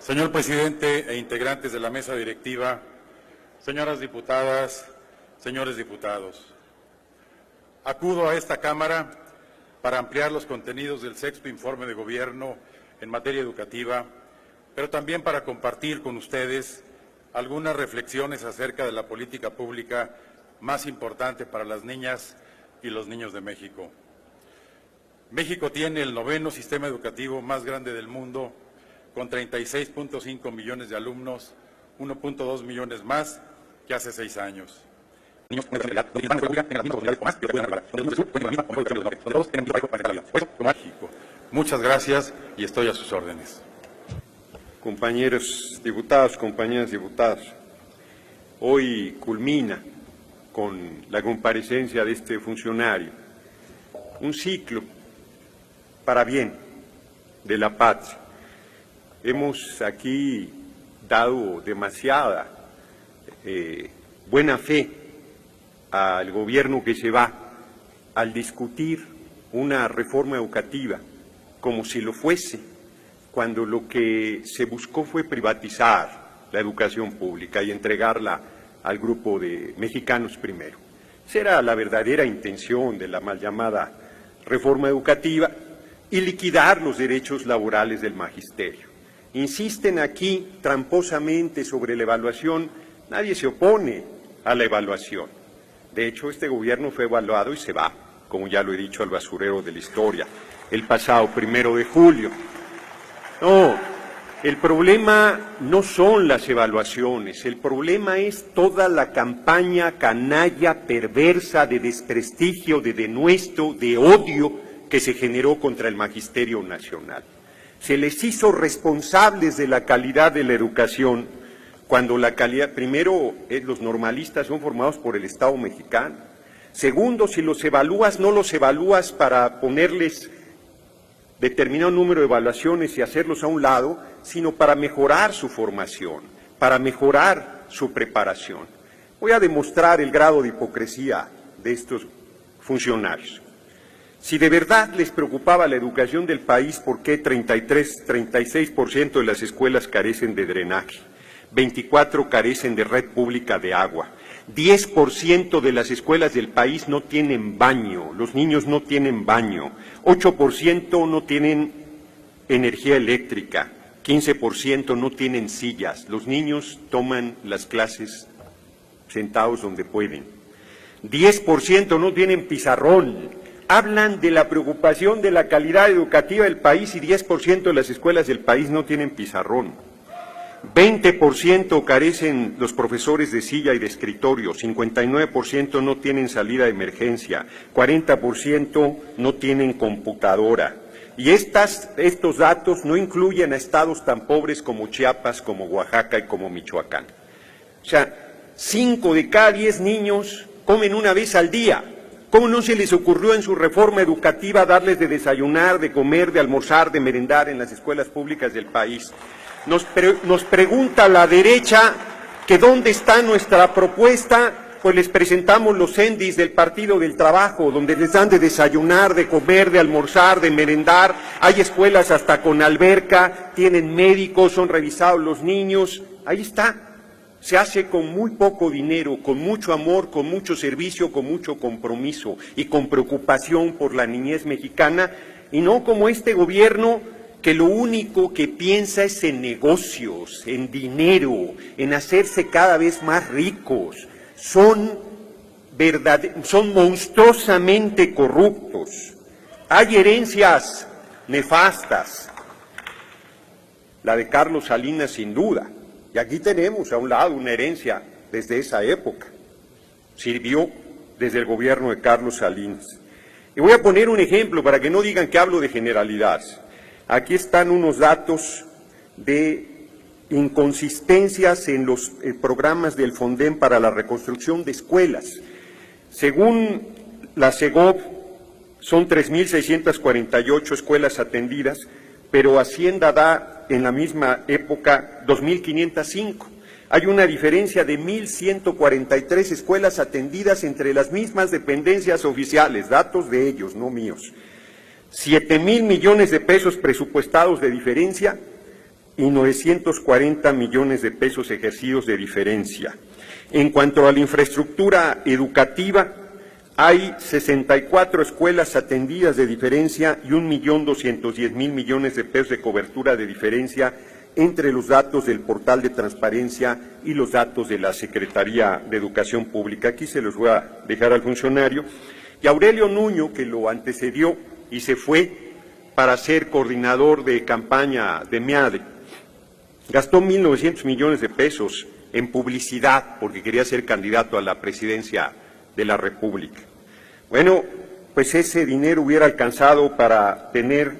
Señor presidente e integrantes de la mesa directiva, señoras diputadas, señores diputados, acudo a esta Cámara para ampliar los contenidos del sexto informe de gobierno en materia educativa, pero también para compartir con ustedes algunas reflexiones acerca de la política pública más importante para las niñas y los niños de México. México tiene el 9º sistema educativo más grande del mundo, con 36.5 millones de alumnos, 1.2 millones más que hace 6 años. Muchas gracias y estoy a sus órdenes. Compañeros diputados, compañeras diputadas, hoy culmina con la comparecencia de este funcionario un ciclo para bien de la patria. Hemos aquí dado demasiada buena fe al gobierno que se va al discutir una reforma educativa como si lo fuese, cuando lo que se buscó fue privatizar la educación pública y entregarla al grupo de Mexicanos Primero. Esa era la verdadera intención de la mal llamada reforma educativa y liquidar los derechos laborales del magisterio. Insisten aquí tramposamente sobre la evaluación. Nadie se opone a la evaluación. De hecho, este gobierno fue evaluado y se va, como ya lo he dicho, al basurero de la historia, el pasado 1 de julio. No, el problema no son las evaluaciones, el problema es toda la campaña canalla, perversa, de desprestigio, de denuesto, de odio que se generó contra el magisterio nacional. Se les hizo responsables de la calidad de la educación cuando la calidad, primero, los normalistas son formados por el Estado mexicano. Segundo, si los evalúas, no los evalúas para ponerles determinado número de evaluaciones y hacerlos a un lado, sino para mejorar su formación, para mejorar su preparación. Voy a demostrar el grado de hipocresía de estos funcionarios. Si de verdad les preocupaba la educación del país, ¿por qué 36% de las escuelas carecen de drenaje? 24% carecen de red pública de agua. 10% de las escuelas del país no tienen baño, los niños no tienen baño. 8% no tienen energía eléctrica. 15% no tienen sillas. Los niños toman las clases sentados donde pueden. 10% no tienen pizarrón. Hablan de la preocupación de la calidad educativa del país y 10% de las escuelas del país no tienen pizarrón. 20% carecen los profesores de silla y de escritorio, 59% no tienen salida de emergencia, 40% no tienen computadora. Y estos datos no incluyen a estados tan pobres como Chiapas, como Oaxaca y como Michoacán. O sea, 5 de cada 10 niños comen una vez al día. ¿Cómo no se les ocurrió en su reforma educativa darles de desayunar, de comer, de almorzar, de merendar en las escuelas públicas del país? Nos pregunta la derecha que dónde está nuestra propuesta, pues les presentamos los CENDIs del Partido del Trabajo, donde les dan de desayunar, de comer, de almorzar, de merendar. Hay escuelas hasta con alberca, tienen médicos, son revisados los niños. Ahí está. Se hace con muy poco dinero, con mucho amor, con mucho servicio, con mucho compromiso y con preocupación por la niñez mexicana, y no como este gobierno que lo único que piensa es en negocios, en dinero, en hacerse cada vez más ricos. Son monstruosamente corruptos. Hay herencias nefastas. La de Carlos Salinas, sin duda. Y aquí tenemos a un lado una herencia desde esa época. Sirvió desde el gobierno de Carlos Salinas. Y voy a poner un ejemplo para que no digan que hablo de generalidades. Aquí están unos datos de inconsistencias en los programas del FONDEM para la reconstrucción de escuelas. Según la Segov, son 3.648 escuelas atendidas, pero Hacienda da en la misma época 2.505. Hay una diferencia de 1.143 escuelas atendidas entre las mismas dependencias oficiales, datos de ellos, no míos. 7,000 millones de pesos presupuestados de diferencia, y 940 millones de pesos ejercidos de diferencia. En cuanto a la infraestructura educativa, hay 64 escuelas atendidas de diferencia y 1.210.000 millones de pesos de cobertura de diferencia entre los datos del portal de transparencia y los datos de la Secretaría de Educación Pública. Aquí se los voy a dejar al funcionario. Y Aurelio Nuño, que lo antecedió y se fue para ser coordinador de campaña de MEADE, gastó 1.900 millones de pesos en publicidad porque quería ser candidato a la presidencia de la República. Bueno, pues ese dinero hubiera alcanzado para tener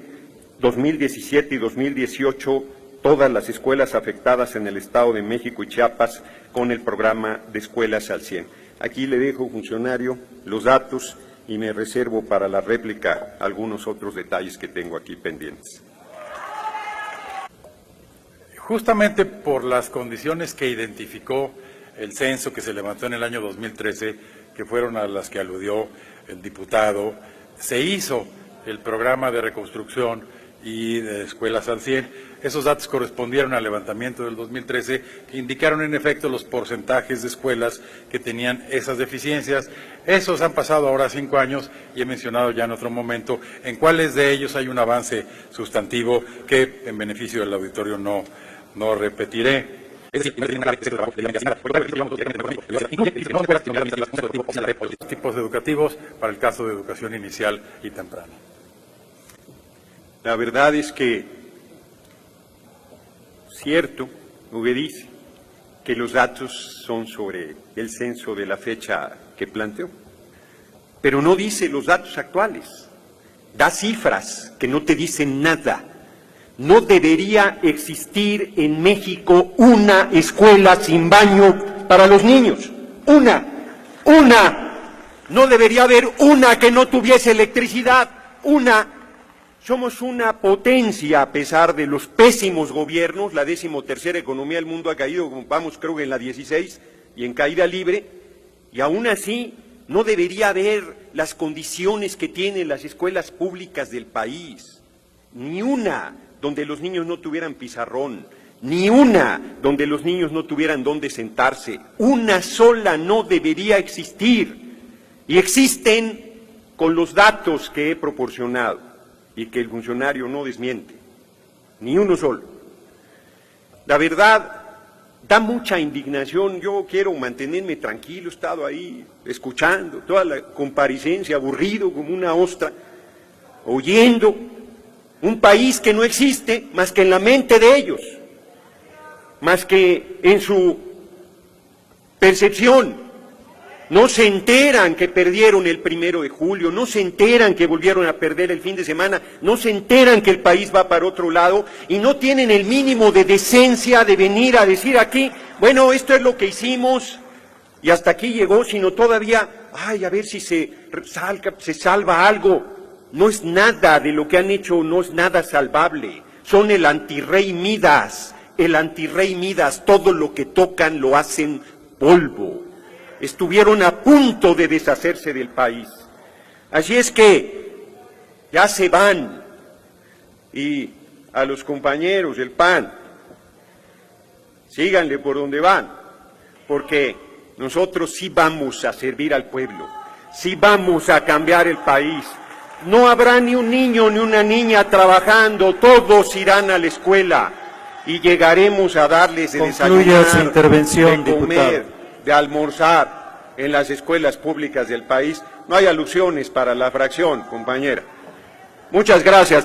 2017 y 2018 todas las escuelas afectadas en el Estado de México y Chiapas con el programa de Escuelas al 100. Aquí le dejo, funcionario, los datos y me reservo para la réplica algunos otros detalles que tengo aquí pendientes. Justamente por las condiciones que identificó el censo que se levantó en el año 2013, que fueron a las que aludió el diputado, se hizo el programa de reconstrucción y de Escuelas al 100. Esos datos correspondieron al levantamiento del 2013, que indicaron en efecto los porcentajes de escuelas que tenían esas deficiencias. Esos han pasado ahora 5 años y he mencionado ya en otro momento en cuáles de ellos hay un avance sustantivo que en beneficio del auditorio no repetiré. Tipos educativos para el caso de educación inicial y temprana. La verdad es que, cierto, Uge dice que los datos son sobre el censo de la fecha que planteó, pero no dice los datos actuales, da cifras que no te dicen nada. No debería existir en México una escuela sin baño para los niños. Una. No debería haber una que no tuviese electricidad. Una. Somos una potencia a pesar de los pésimos gobiernos. La 13ª economía del mundo ha caído, vamos, creo que en la 16 y en caída libre. Y aún así no debería haber las condiciones que tienen las escuelas públicas del país. Ni una donde los niños no tuvieran pizarrón, ni una donde los niños no tuvieran dónde sentarse. Una sola no debería existir. Y existen con los datos que he proporcionado y que el funcionario no desmiente. Ni uno solo. La verdad, da mucha indignación. Yo quiero mantenerme tranquilo, he estado ahí escuchando toda la comparecencia, aburrido como una ostra, oyendo un país que no existe más que en la mente de ellos, más que en su percepción. No se enteran que perdieron el 1 de julio, no se enteran que volvieron a perder el fin de semana, no se enteran que el país va para otro lado y no tienen el mínimo de decencia de venir a decir aquí, bueno, esto es lo que hicimos y hasta aquí llegó, sino todavía, ay, a ver si se salva algo. No es nada de lo que han hecho, no es nada salvable. Son el antirrey Midas, todo lo que tocan lo hacen polvo. Estuvieron a punto de deshacerse del país. Así es que ya se van. Y a los compañeros del PAN, síganle por donde van, porque nosotros sí vamos a servir al pueblo, sí vamos a cambiar el país. No habrá ni un niño ni una niña trabajando, todos irán a la escuela y llegaremos a darles de desayunar, su intervención, de comer, diputado. de almorzar en las escuelas públicas del país. No hay alusiones para la fracción, compañera. Muchas gracias.